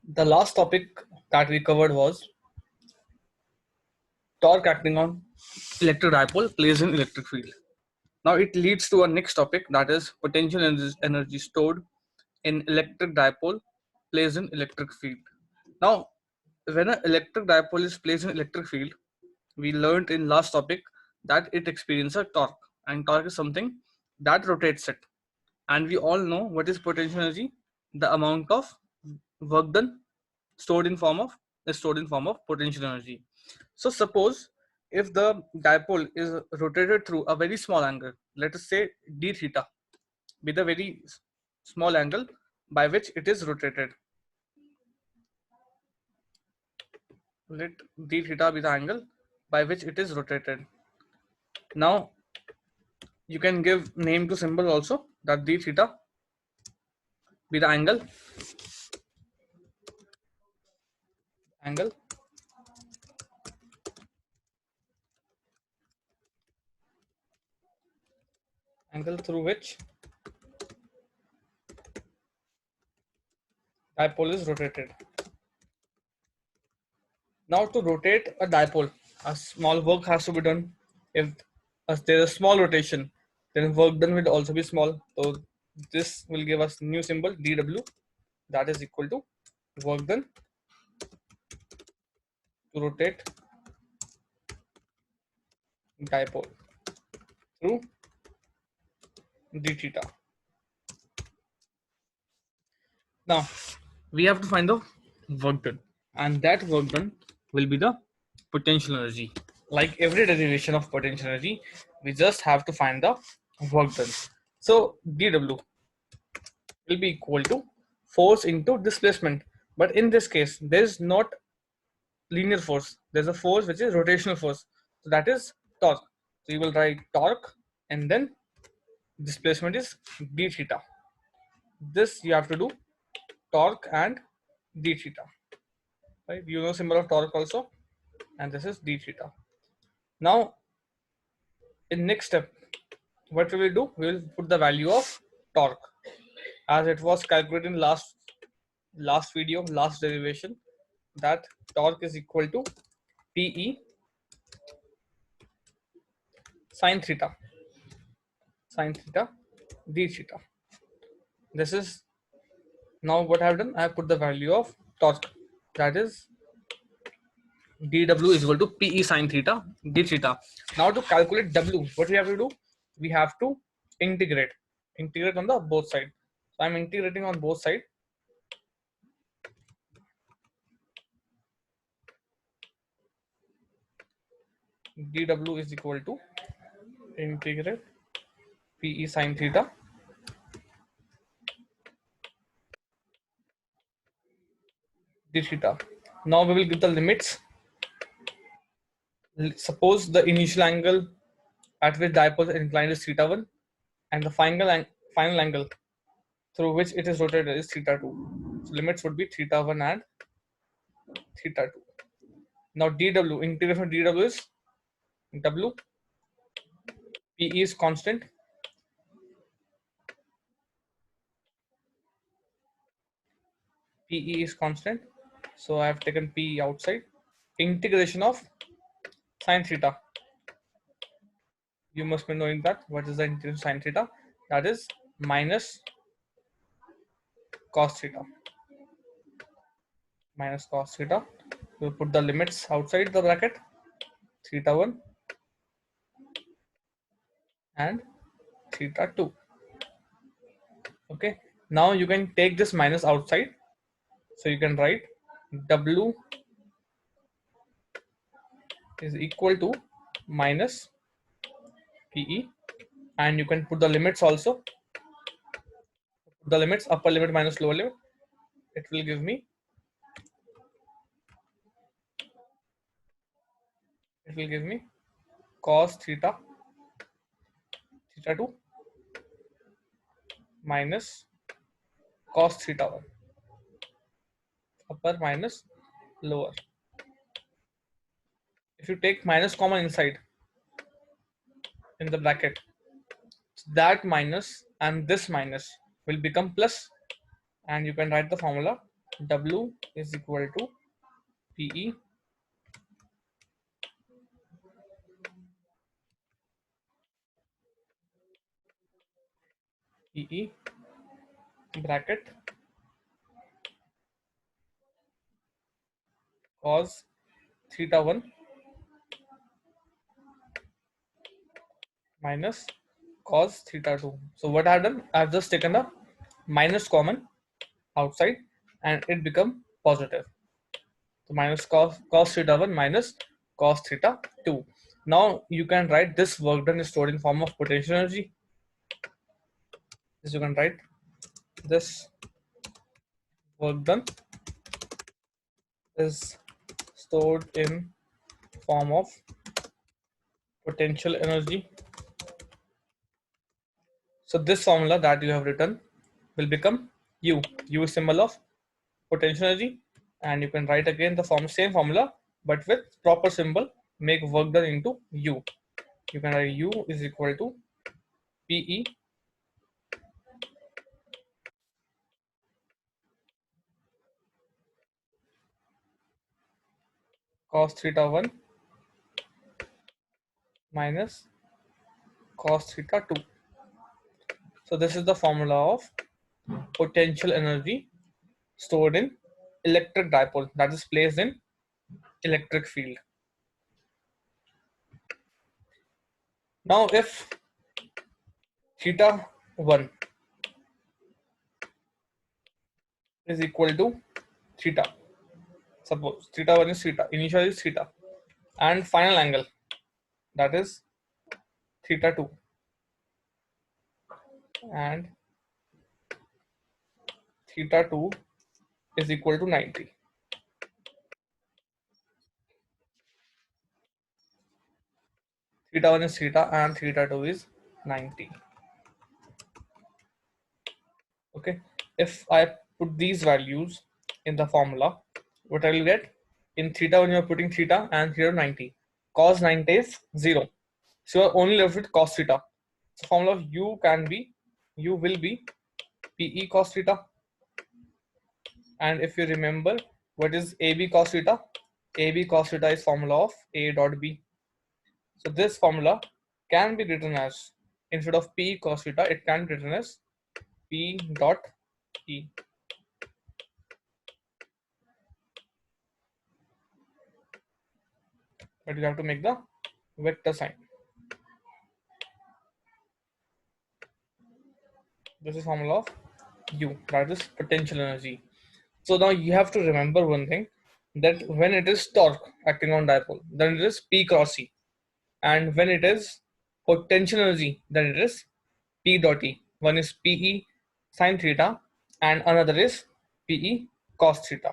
The last topic that we covered was torque acting on electric dipole plays in electric field. Now it leads to our next topic, that is potential energy stored in electric dipole plays in electric field. Now, when an electric dipole is placed in electric field, we learned in last topic that it experiences a torque, and torque is something that rotates it. And we all know what is potential energy, the amount of work done stored in form of is stored in form of potential energy. So suppose if the dipole is rotated through a very small angle, let us say d theta, with a very small angle by which it is rotated. Let d theta be the angle by which it is rotated. Now you can give name to symbol also, that d theta be the angle through which dipole is rotated. Now to rotate a dipole, a small work has to be done. If there is a small rotation, then work done will also be small. So this will give us new symbol dw, that is equal to work done to rotate dipole through d theta. Now we have to find the work done, and that work done will be the potential energy. Like every derivation of potential energy, we just have to find the work done. So dw will be equal to force into displacement, but in this case there is not linear force, there's a force which is rotational force, so that is torque. So you will write torque and then displacement is d theta. This you have to do torque and d theta, right? You know symbol of torque also, and this is d theta. Now in next step, what we will do, we will put the value of torque as it was calculated in last video, last derivation, that torque is equal to PE sine theta d theta. This is now what I have done. I have put the value of torque, that is dw is equal to PE sine theta d theta. Now to calculate w, what we have to do, we have to integrate on the both side. So I'm integrating on both side. dw is equal to integrate PE sine theta d theta. Now we will give the limits. Suppose the initial angle at which dipole is inclined is theta 1, and the final angle through which it is rotated is theta 2. So limits would be theta 1 and theta 2. Now dw, integration of dw is w, PE is constant, PE is constant, so I have taken PE outside. Integration of sine theta, you must be knowing that what is the integration of sine theta, that is minus cos theta. We'll put the limits outside the bracket, theta 1 and theta 2. Okay, now you can take this minus outside, so you can write w is equal to minus PE, and you can put the limits also, the limits, upper limit minus lower limit. It will give me cos theta 2 minus cos theta 1, upper minus lower. If you take minus common inside in the bracket, that minus and this minus will become plus, and you can write the formula W is equal to PE PE bracket cos theta 1 minus cos theta 2. So what I've done, I've just taken a minus common outside and it become positive. So minus cos theta 1 minus cos theta 2. Now you can write this work done is stored in form of potential energy. This you can write this work done is stored in form of potential energy. So this formula that you have written will become U. U is symbol of potential energy, and you can write again the same formula but with proper symbol. Make work done into U. You can write U is equal to PE cos theta 1 minus cos theta 2. So this is the formula of potential energy stored in electric dipole that is placed in electric field. Now if theta 1 is equal to theta, suppose theta 1 is theta, initial is theta, and final angle that is theta 2, and theta 2 is equal to 90. Theta 1 is theta and theta 2 is 90. Okay, if I put these values in the formula, what I will get? In theta 1 you are putting theta and here 90. Cos 90 is 0. So you are only left with cos theta. So formula of U will be PE cos theta. And if you remember what is AB cos theta? AB cos theta is formula of A dot B. So this formula can be written as, instead of P cos theta, it can be written as P dot E. But you have to make the vector sign. This is formula of U, that is potential energy. So now you have to remember one thing, that when it is torque acting on dipole, then it is P cross E. And when it is potential energy, then it is P dot E. One is PE sine theta and another is PE cos theta.